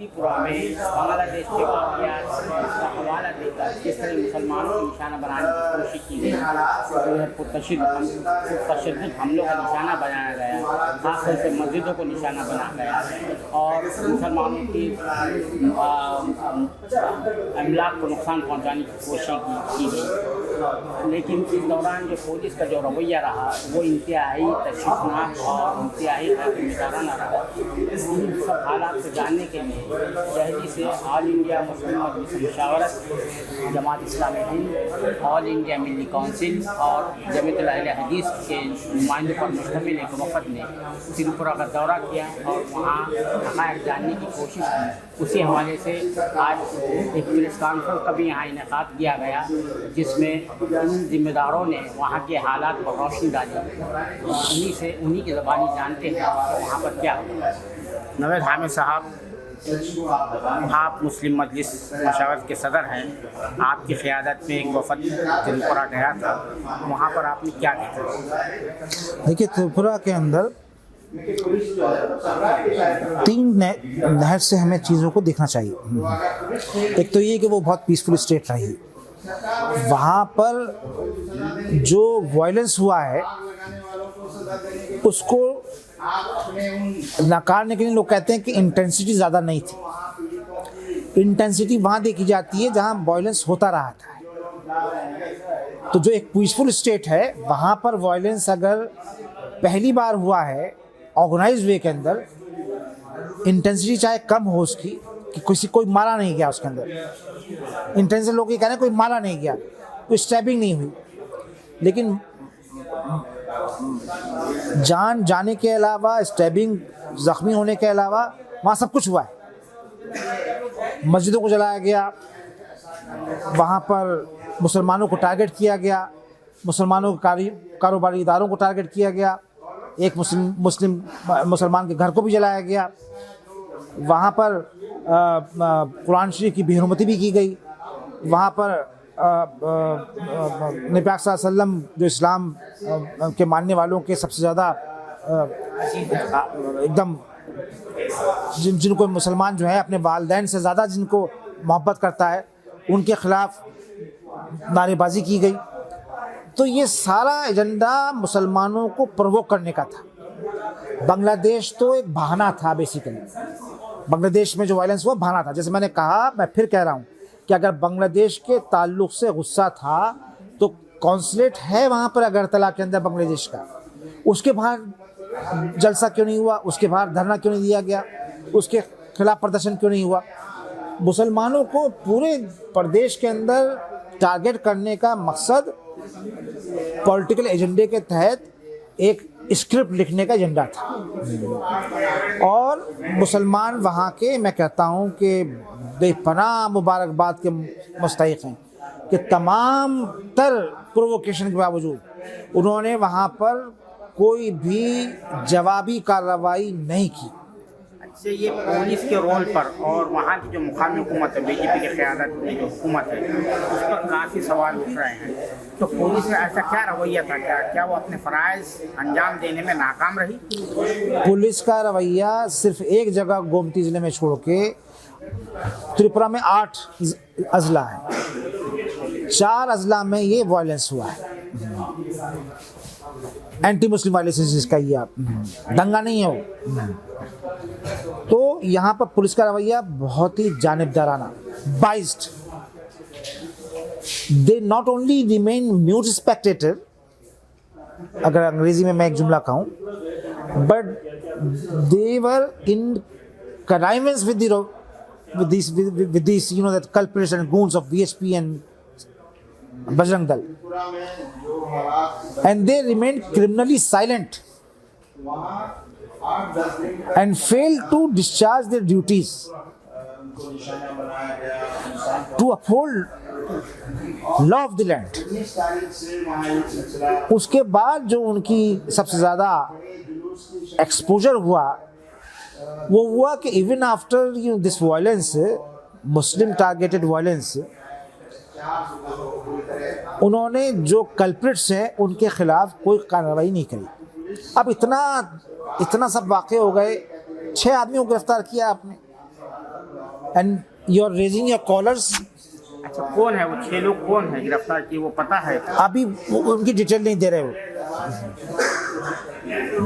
त्रिपुरा में बांग्लादेश के वाक़यात का हवाला देकर जिस तरह मुसलमानों को निशाना बनाने की कोशिश की गई, तशद्दुद हमलों का निशाना बनाया गया, खासतौर से मस्जिदों को निशाना बनाया गया और मुसलमानों की अमलाक को नुकसान पहुँचाने की कोशिश की गई। लेकिन इस दौरान जो पुलिस का जो रवैया रहा वो इंतहाई तशद्दुदनाक और इंतहाई गैरजिम्मेदाराना रहा। इन सब हालात से जानने के लिए दिल्ली से ऑल इंडिया मुस्लिम मजलिस मुशावरत, जमात इस्लामी हिंद, ऑल इंडिया मिल्ली काउंसिल और जमीयत अहले हदीस के नुमाइंदों पर मुश्तमिल एक वफ़द ने त्रिपुरा का दौरा किया और वहाँ हक़ाइक़ जानने की कोशिश की। उसी हवाले से आज एक प्रेस कॉन्फ्रेंस का भी यहाँ इनेकाद किया गया, जिसमें इन जिम्मेदारों ने वहाँ के हालात पर रोशनी डाली। उन्हीं की ज़बानी जानते हैं वहाँ पर क्या हुआ। नवेद हामिद साहब, आप मुस्लिम मजलिस मशावरत के सदर हैं। आपकी क़यादत में एक वफ़द त्रिपुरा गया था, वहाँ पर आपने क्या देखा? देखिए, त्रिपुरा के अंदर तीन नहर से हमें चीज़ों को देखना चाहिए। एक तो ये कि वो बहुत पीसफुल स्टेट रही, वहाँ पर जो वायलेंस हुआ है उसको नकारने के लिए लोग कहते हैं कि इंटेंसिटी ज़्यादा नहीं थी। इंटेंसिटी वहाँ देखी जाती है जहाँ वायलेंस होता रहा था। तो जो एक पीसफुल स्टेट है वहाँ पर वायलेंस अगर पहली बार हुआ है ऑर्गेनाइज्ड वे के अंदर, इंटेंसिटी चाहे कम हो उसकी, कि कोई मारा नहीं गया उसके अंदर, इंटेंसिटी लोग ये कह रहे हैं कोई मारा नहीं गया, कोई स्टैबिंग नहीं हुई, लेकिन जान जाने के अलावा, स्टैबिंग, ज़ख्मी होने के अलावा वहाँ सब कुछ हुआ है। मस्जिदों को जलाया गया, वहाँ पर मुसलमानों को टारगेट किया गया, मुसलमानों के कारोबारी इदारों को टारगेट किया गया, एक मुसलमान के घर को भी जलाया गया, वहाँ पर कुरान शरीफ की बेहुरमती भी की गई, वहाँ पर नबी पाक सल्लल्लाहु अलैहि वसल्लम जो इस्लाम के मानने वालों के सबसे ज़्यादा एकदम जिनको मुसलमान जो है अपने वालिदैन से ज़्यादा जिनको मोहब्बत करता है, उनके ख़िलाफ़ नारेबाजी की गई। तो ये सारा एजेंडा मुसलमानों को प्रोवोक करने का था। बांग्लादेश तो एक बहाना था बेसिकली। बांग्लादेश में जो वायलेंस हुआ बहाना था। जैसे मैंने कहा, मैं फिर कह रहा हूँ कि अगर बांग्लादेश के ताल्लुक़ से गुस्सा था तो कॉन्सुलेट है वहाँ पर अगरतला के अंदर बांग्लादेश का, उसके बाहर जलसा क्यों नहीं हुआ, उसके बाहर धरना क्यों नहीं दिया गया, उसके खिलाफ प्रदर्शन क्यों नहीं हुआ? मुसलमानों को पूरे प्रदेश के अंदर टारगेट करने का मकसद पॉलिटिकल एजेंडे के तहत एक स्क्रिप्ट लिखने का एजेंडा था। और मुसलमान वहाँ के, मैं कहता हूँ कि बेपनाह मुबारकबाद के मुस्तहिक़ हैं कि तमाम तर प्रोवोकेशन के बावजूद उन्होंने वहाँ पर कोई भी जवाबी कार्रवाई नहीं की। अच्छा, ये पुलिस के रोल पर और वहाँ की जो मुकामी हुकूमत है, बीजेपी की क़यादत में जो हुकूमत है, उस पर काफ़ी सवाल उठ रहे हैं। तो पुलिस में ऐसा क्या रवैया था? क्या वो अपने फ़राइज़ अंजाम देने में नाकाम रही? पुलिस का रवैया सिर्फ एक जगह गोमती ज़िले में छोड़ के त्रिपुरा में 8 अजला है, 4 अजला में ये वायलेंस हुआ है। एंटी मुस्लिम वायलेंस जिसका ये दंगा नहीं है वो। तो यहाँ पर पुलिस का रवैया बहुत ही जानिबदाराना, biased. They not only remain mute spectator, अगर अंग्रेजी में मैं एक जुमला कहूँ, but they were in connivance with these you know, that culprits and goons of VHP and Bajrang Dal, and they remained criminally silent and failed to discharge their duties to uphold law of the land. उसके बाद जो उनकी सबसे ज़्यादा exposure हुआ वो हुआ कि even after this violence, Muslim targeted violence, उन्होंने जो कल्प्रिट्स हैं उनके खिलाफ कोई कार्रवाई नहीं करी। अब इतना सब वाक़े हो गए, 6 आदमियों को गिरफ्तार किया आपने, and you are raising your collars. अच्छा, कौन है वो 6 लोग, कौन है गिरफ्तार किए, वो पता है? अभी उनकी डिटेल नहीं दे रहे हो।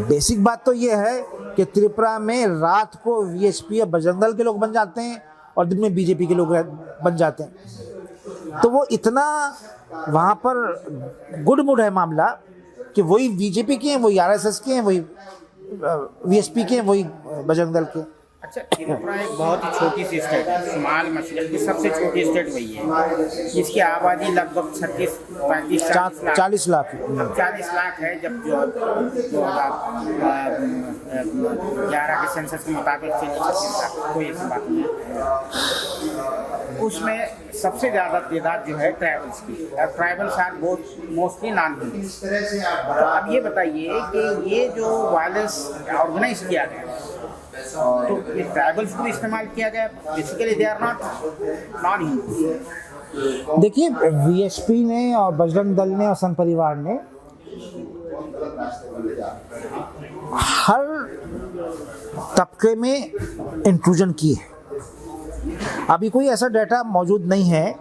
बेसिक बात तो ये है कि त्रिपुरा में रात को वीएचपी या बजरंग दल के लोग बन जाते हैं और दिन में बीजेपी के लोग बन जाते हैं। तो वो इतना वहाँ पर गुड मूड है मामला कि वही बीजेपी के हैं, वही आरएसएस के हैं, वही वीएचपी के हैं, वही बजरंग दल के। अच्छा, त्रिपुरा एक बहुत ही छोटी सी स्टेट है, शुमाल मशरक़ की सबसे छोटी स्टेट वही है, जिसकी आबादी लगभग 40 लाख अब 40 लाख है। जब जो 2011 के सेंसस के मुताबिक कोई ऐसी बात नहीं है। उसमें सबसे ज़्यादा तादाद जो है ट्राइबल्स की, और ट्राइबल्स आर बहुत मोस्टली नॉन हिंदू। तो अब ये बताइए कि ये जो वायलेंस ऑर्गेनाइज किया गया, तो ये ट्राइबल्स को इस्तेमाल किया गया, basically they are non Hindu. देखिए, वीएचपी ने और बजरंग दल ने और संघ परिवार ने हर तबके में इंट्रूजन की है। अभी कोई ऐसा डाटा मौजूद नहीं है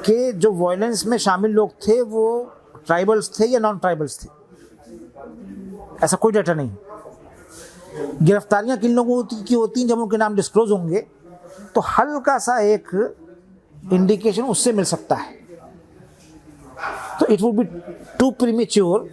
कि जो वायलेंस में शामिल लोग थे वो ट्राइबल्स थे या नॉन ट्राइबल्स थे, ऐसा कोई डाटा नहीं। गिरफ्तारियां किन लोगों की होती हैं, जब उनके नाम डिस्क्लोज होंगे तो हल्का सा एक इंडिकेशन उससे मिल सकता है। तो it would be too premature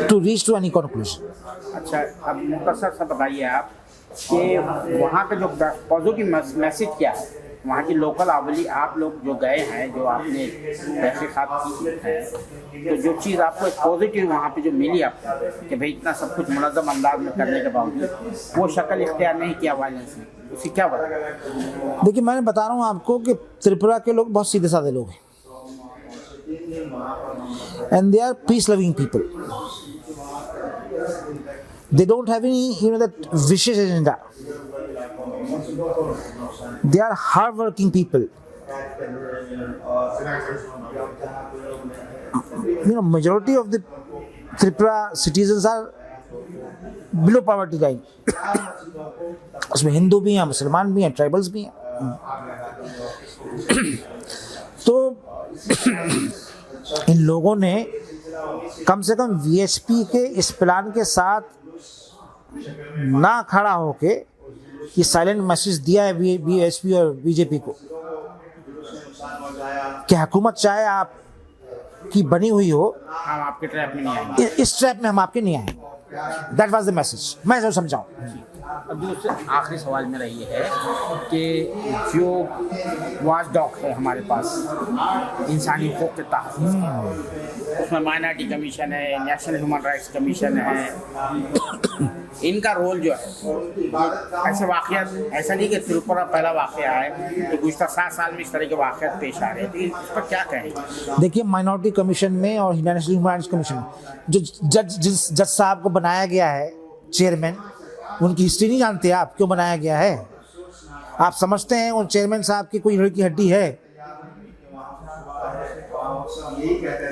to reach to any conclusion. अच्छा, अब मुख्तसर सा बताइए आप कि वहाँ का जो पॉजिटिव मैसेज क्या है, वहाँ की लोकल आवामी, आप लोग जो गए हैं, जो आपने तहकीकात की है, तो जो चीज़ आपको एक पॉजिटिव वहाँ पे जो मिली आपको कि भाई इतना सब कुछ मुनज़्ज़म अंदाज में करने के बावजूद वो शक्ल इख्तियार नहीं किया वायलेंस ने, उसी क्या बताया? देखिए, मैंने बता रहा हूँ आपको कि त्रिपुरा के लोग बहुत सीधे साधे लोग हैं and they are peace loving people. They don't have any, that vicious agenda. They are hard-working people. Majority of the Tripura citizens are below poverty line. उसमें हिंदू भी हैं, मुसलमान भी हैं, ट्राइबल्स भी हैं। तो इन लोगों ने कम से कम वीएचपी के इस प्लान के साथ ना खड़ा होके ये साइलेंट मैसेज दिया है वीएचपी और बीजेपी को कि हुकूमत चाहे आप की बनी हुई हो, हम आपके ट्रैप में नहीं आएंगे, इस ट्रैप में हम आपके नहीं आएंगे। That was the message. मैं जो समझाऊं। अब दूसरे आखिरी सवाल मेरा ये है कि जो वॉच डॉग है हमारे पास इंसानी हकूक़ के तहफ़्फ़ुज़, उसमें माइनॉरिटी कमीशन है, नेशनल ह्यूमन राइट्स कमीशन है, इनका रोल जो है, ऐसे वाक़यात, ऐसा नहीं कि त्रिपुरा पहला वाक़या है कि गुज़श्ता 7 साल में इस तरह के वाक़यात पेश आ रहे हैं, तो इस पर क्या कहें? देखिए, माइनॉरिटी कमीशन में और नेशनल ह्यूमन राइट्स कमीशन में जो जज साहब को बनाया गया है चेयरमैन, उनकी हिस्ट्री नहीं जानते आप, क्यों बनाया गया है? आप समझते हैं उन चेयरमैन साहब की कोई रीढ़ की हड्डी है?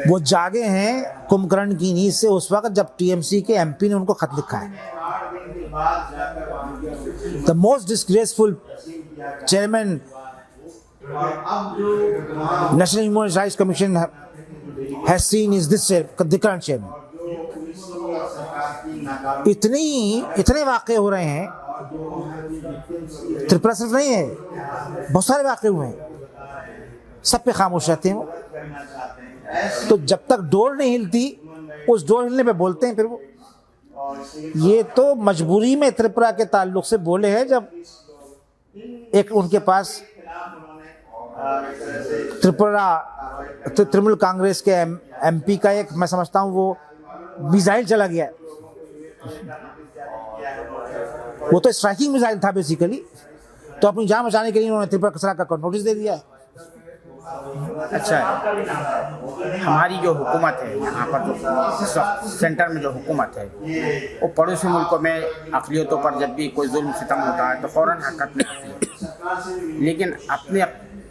वो जागे हैं कुंभकर्ण की नींद से उस वक्त जब टीएमसी के एमपी ने उनको खत लिखा है। The most disgraceful chairman national human rights commission has seen is this the current chairman. इतने वाक़े हो रहे हैं, त्रिपुरा सिर्फ नहीं है, बहुत सारे वाक़े हुए हैं, सब पे खामोश रहते हैं वो। तो जब तक डोर नहीं हिलती, उस डोर हिलने पे बोलते हैं फिर वो। ये तो मजबूरी में त्रिपुरा के ताल्लुक से बोले हैं, जब एक उनके पास तृणमूल कांग्रेस के एमपी का एक, मैं समझता हूँ वो मिसाइल चला गया। वो तो स्ट्राइकिंग मिसाइल था बेसिकली, तो अपनी जान बचाने के लिए उन्होंने त्रिपुरा कचरा का नोटिस दे दिया है। अच्छा, हमारी जो हुकूमत है यहाँ पर, जो सेंटर में जो हुकूमत है, वो पड़ोसी मुल्कों में अक़लियतों पर जब भी कोई जुल्म सितम होता है तो फ़ौरन हरकत में आती है, लेकिन अपने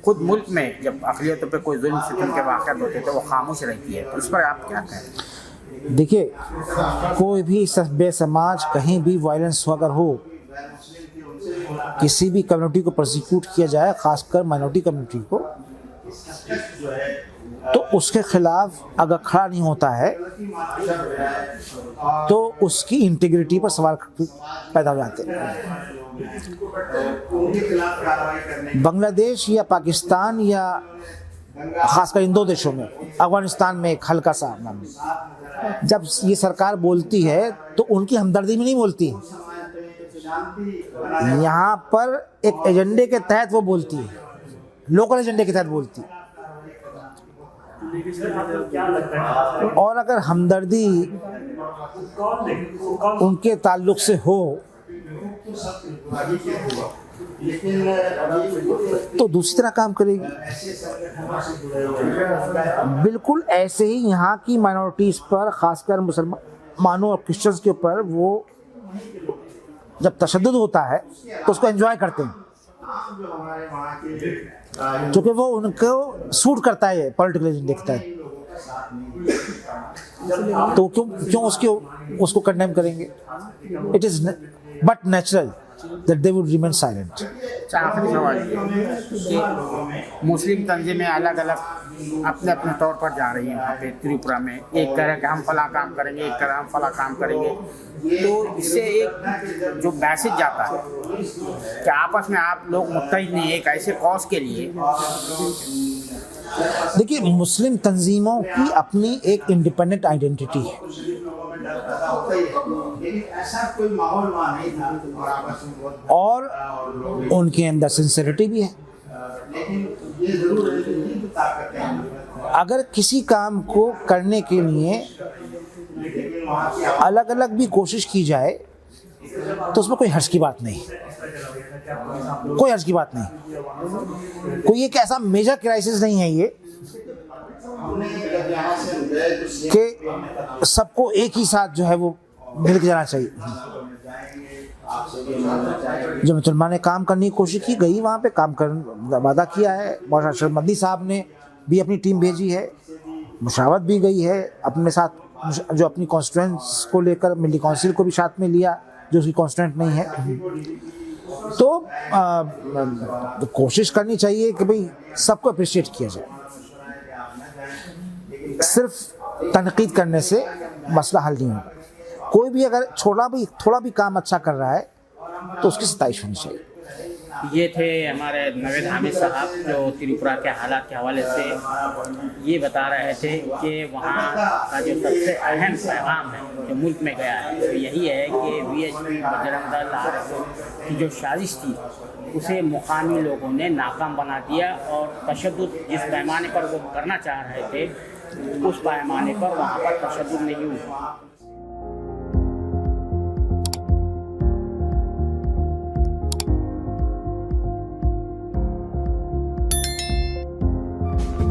खुद मुल्क में जब अक़लियतों पर कोई जुल्म सितम के वाक़यात होते हैं तो वो खामोश रहती है। तो इस पर आप क्या कहें? देखिए, कोई भी सभ्य समाज कहीं भी वायलेंस अगर हो किसी भी कम्युनिटी को प्रोसिक्यूट किया जाए, खासकर माइनॉरिटी कम्युनिटी को, तो उसके खिलाफ अगर खड़ा नहीं होता है तो उसकी इंटीग्रिटी पर सवाल पैदा हो जाते हैं। बांग्लादेश या पाकिस्तान या खासकर इन 2 देशों में, अफगानिस्तान में एक हल्का सा मामला, जब ये सरकार बोलती है तो उनकी हमदर्दी में नहीं बोलती है, यहाँ पर एक एजेंडे के तहत वो बोलती है, लोकल एजेंडे के तहत बोलती है। और अगर हमदर्दी उनके ताल्लुक से हो तो दूसरी तरह काम करेगी। बिल्कुल ऐसे ही यहाँ की माइनॉरिटीज़ पर, खासकर मुसलमानों और क्रिश्चियंस के ऊपर, वो जब तशद्दुद होता है तो उसको एंजॉय करते हैं, क्योंकि वो उनको सूट करता है पॉलिटिकल एजेंडे के तहत। तो क्यों उसको कंडेम करेंगे? It is but natural that they would remain silent. आखिरी सवाल कि मुस्लिम तंजीमें अलग अलग अपने अपने तौर पर जा रही हैं वहाँ पे त्रिपुरा में, एक कह रहा है कि हम फला काम करेंगे, एक कह रहा है हम फला काम करेंगे, तो इससे एक जो मैसेज जाता है कि आपस में आप लोग मुत्तहिद नहीं एक ऐसे कॉज के लिए। देखिए, मुस्लिम तंजीमों की अपनी एक इंडिपेंडेंट आइडेंटिटी है और उनके अंदर सिंसियरिटी भी है। अगर किसी काम को करने के लिए अलग अलग भी कोशिश की जाए तो उसमें कोई हर्ज की बात नहीं, कोई हर्ज की बात नहीं। कोई एक ऐसा मेजर क्राइसिस नहीं है ये कि सबको एक ही साथ जो है वो मिल के जाना चाहिए। जब मुसलमान ने काम करने की कोशिश की, गई वहाँ पे काम करने वादा किया है, मौलाना अशरफ मदनी साहब ने भी अपनी टीम भेजी है, मुशावरत भी गई है अपने साथ, जो अपनी कॉन्स्टिट्यूएंट्स को लेकर मिली काउंसिल को भी साथ में लिया जो उसकी कॉन्स्टिट्यूएंट नहीं है। तो कोशिश करनी चाहिए कि भाई सबको अप्रिशिएट किया जाए। सिर्फ तनकीद करने से मसला हल नहीं होगा। कोई भी अगर थोड़ा भी काम अच्छा कर रहा है तो उसकी सताइश होनी चाहिए। ये थे हमारे नवेद हामिद साहब, जो त्रिपुरा के हालात के हवाले से ये बता रहे थे कि वहाँ का जो सबसे अहम पैगाम है जो मुल्क में गया है तो यही है कि वीएचपी, बजरंग दल, आरएसएस की जो साजिश थी उसे मुकामी लोगों ने नाकाम बना दिया और तशद्दुद जिस पैमाने पर वो करना चाह रहे थे उस पैमाने पर वहाँ पर तशद्दुद नहीं हुआ।